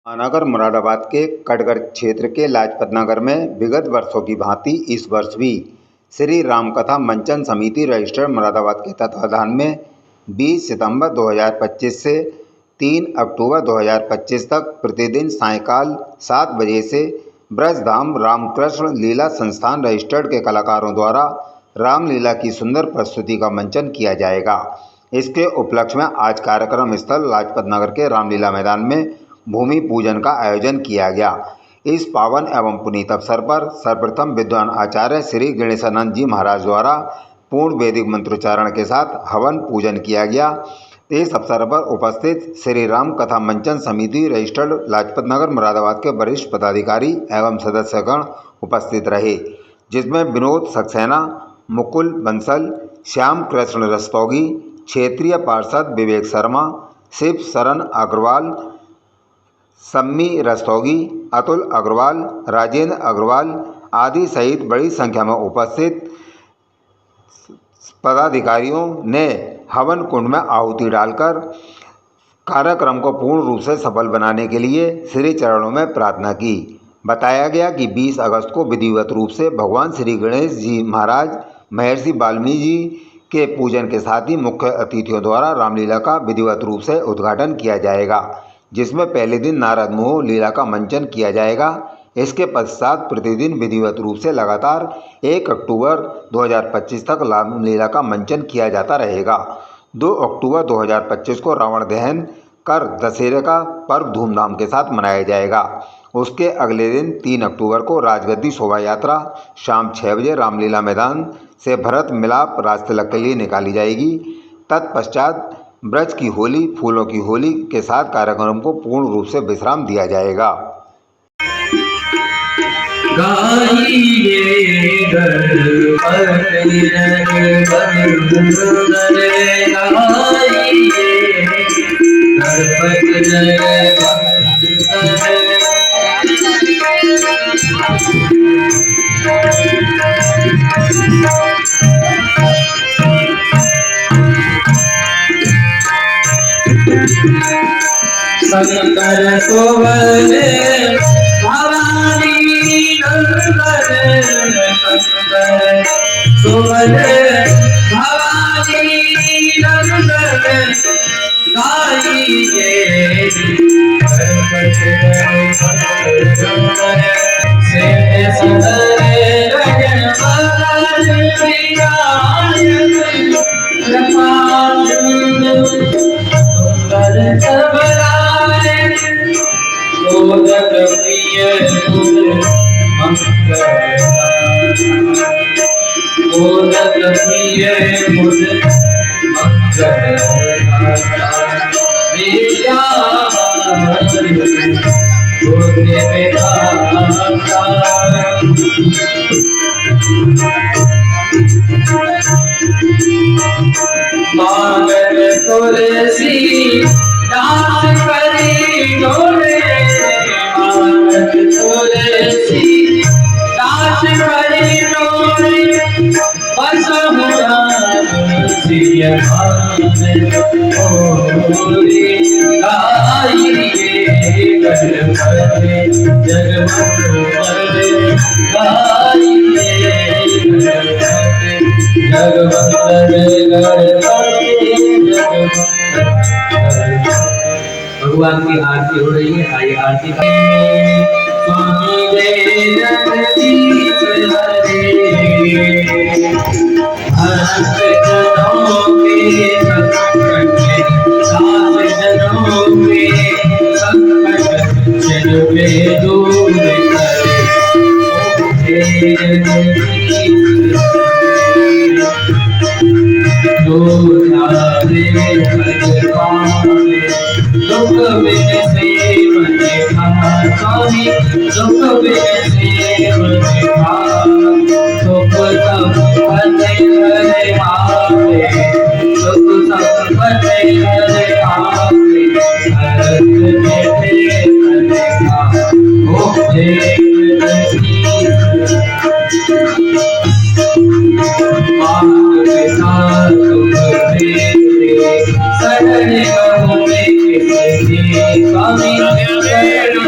महानगर मुरादाबाद के कटघर क्षेत्र के लाजपत नगर में विगत वर्षों की भांति इस वर्ष भी श्री रामकथा मंचन समिति रजिस्टर्ड मुरादाबाद के तत्वावधान में 20 सितंबर 2025 से 3 अक्टूबर 2025 तक प्रतिदिन सायंकाल 7 बजे से ब्रजधाम रामकृष्ण लीला संस्थान रजिस्टर्ड के कलाकारों द्वारा रामलीला की सुंदर प्रस्तुति का मंचन किया जाएगा। इसके उपलक्ष्य में आज कार्यक्रम स्थल लाजपत नगर के रामलीला मैदान में भूमि पूजन का आयोजन किया गया। इस पावन एवं पुनीत अवसर पर सर्वप्रथम विद्वान आचार्य श्री गणेशानंद जी महाराज द्वारा पूर्ण वैदिक मंत्रोच्चारण के साथ हवन पूजन किया गया। इस अवसर पर उपस्थित श्री राम कथा मंचन समिति रजिस्टर्ड लाजपत नगर मुरादाबाद के वरिष्ठ पदाधिकारी एवं सदस्यगण उपस्थित रहे, जिसमें विनोद सक्सेना, मुकुल बंसल, श्याम कृष्ण रस्तोगी, क्षेत्रीय पार्षद विवेक शर्मा, शिव शरण अग्रवाल, सम्मी रस्तोगी, अतुल अग्रवाल, राजेंद्र अग्रवाल आदि सहित बड़ी संख्या में उपस्थित पदाधिकारियों ने हवन कुंड में आहुति डालकर कार्यक्रम को पूर्ण रूप से सफल बनाने के लिए श्री चरणों में प्रार्थना की। बताया गया कि 20 अगस्त को विधिवत रूप से भगवान श्री गणेश जी महाराज महर्षि वाल्मीकि जी के पूजन के साथ ही मुख्य अतिथियों द्वारा रामलीला का विधिवत रूप से उद्घाटन किया जाएगा, जिसमें पहले दिन नारद मोह लीला का मंचन किया जाएगा। इसके पश्चात प्रतिदिन विधिवत रूप से लगातार 1 अक्टूबर 2025 तक रामलीला का मंचन किया जाता रहेगा। 2 अक्टूबर 2025 को रावण दहन कर दशहरे का पर्व धूमधाम के साथ मनाया जाएगा। उसके अगले दिन 3 अक्टूबर को राजगद्दी शोभा यात्रा शाम 6 बजे रामलीला मैदान से भरत मिलाप राजतिलक के लिए निकाली जाएगी। तत्पश्चात ब्रज की होली, फूलों की होली के साथ कार्यक्रम को पूर्ण रूप से विश्राम दिया जाएगा। शंकर सोवले भवानी नंदन, शंकर सोवले भवानी नंदन, गाइए से सदरे रजवाल मोदक प्रिय मोदक प्रिय मांगल तुलसी दास करी डोले, मांगल तुलसी दास करी डोले, बस मुरा सिय होली गाइए गणपति जगमोहन, गाइए भगवान की आरती हो रही है। आइए आरती स्वामी जगदीश हरे, भक्त जनों के संकट साथ जनों के संकट जन में दूर करे, दुख में से मने स्वामी, दुख में से मने सुख सब बने हरे आपे, सुख सब बने हरे आपे, हरत देते करेगा मुझे मांग के साथ तुम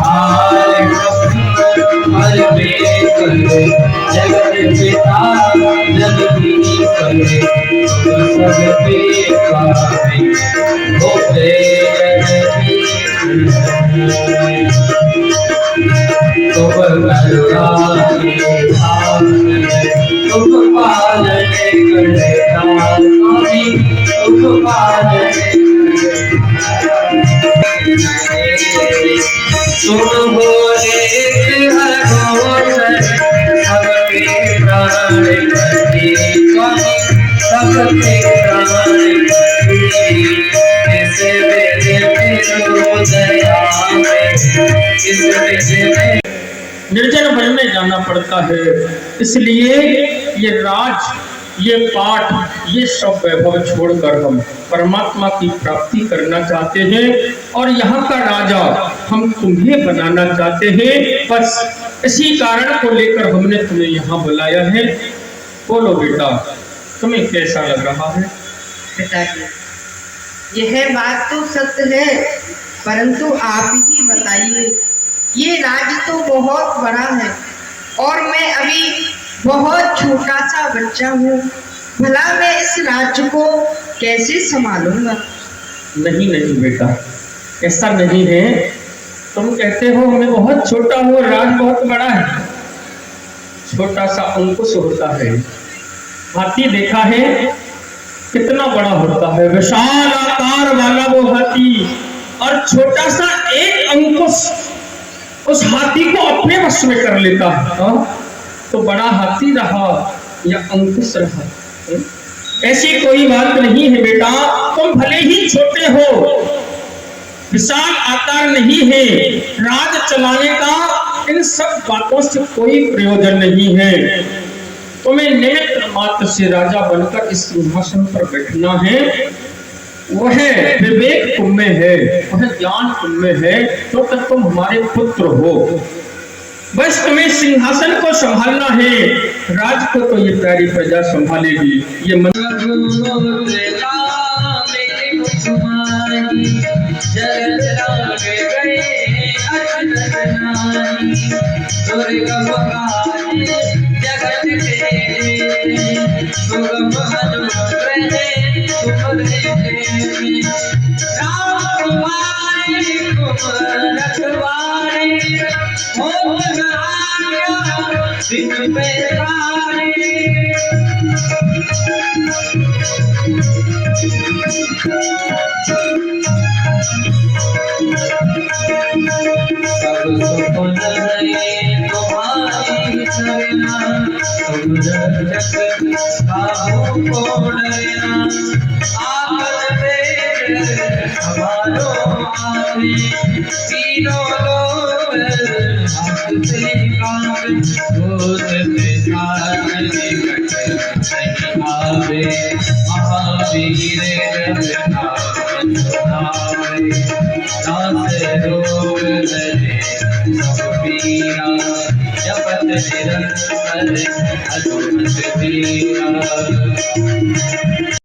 हाल हर में करे जगत पिता जगदीश करे सब पे पावे हो जगदीश तुम करुणा के सागर तुम पालन करता स्वामी तुम पालन तुम बोले हर घोषण सबके प्राण करते स्वामी सबके प्राण करते इस मेरे दया में इस मेरे निर्जन वन में जाना पड़ता है, इसलिए ये राज, ये पाठ, ये सब वैभव छोड़कर हम परमात्मा की प्राप्ति करना चाहते हैं और यहाँ का राजा हम तुम्हें बनाना चाहते हैं। बस इसी कारण को लेकर हमने तुम्हें यहाँ बुलाया है। बोलो बेटा, तुम्हें कैसा लग रहा है? पिताजी, यह बात तो सत्य है, परंतु आप ही बताइए, ये राज तो बहुत बड़ा है और मैं अभी बहुत छोटा सा बच्चा हूँ, भला मैं इस राज्य को कैसे संभालूंगा? नहीं नहीं बेटा, ऐसा नहीं है। तुम कहते हो मैं बहुत छोटा हूँ, राज बहुत बड़ा है। छोटा सा अंकुश होता है, हाथी देखा है कितना बड़ा होता है, विशाल आकार वाला वो हाथी, और छोटा सा एक अंकुश उस हाथी को अपने वश में कर लेता है। तो बड़ा हाथी रहा या अंकुश रहा, ऐसी कोई बात नहीं है बेटा। तुम भले ही छोटे हो, विशाल आकार नहीं है, राज चलाने का इन सब बातों से कोई प्रयोजन नहीं है। तुम्हें निमित्त मात्र से राजा बनकर इस सिंहासन पर बैठना है। वह विवेक तुम में है, वह ज्ञान तुम में है, तो तक तुम हमारे पुत्र हो। बस तुम्हें सिंहासन को संभालना है, राज को तो ये प्यारी प्रजा संभालेगी। ये मन जपत निरंतर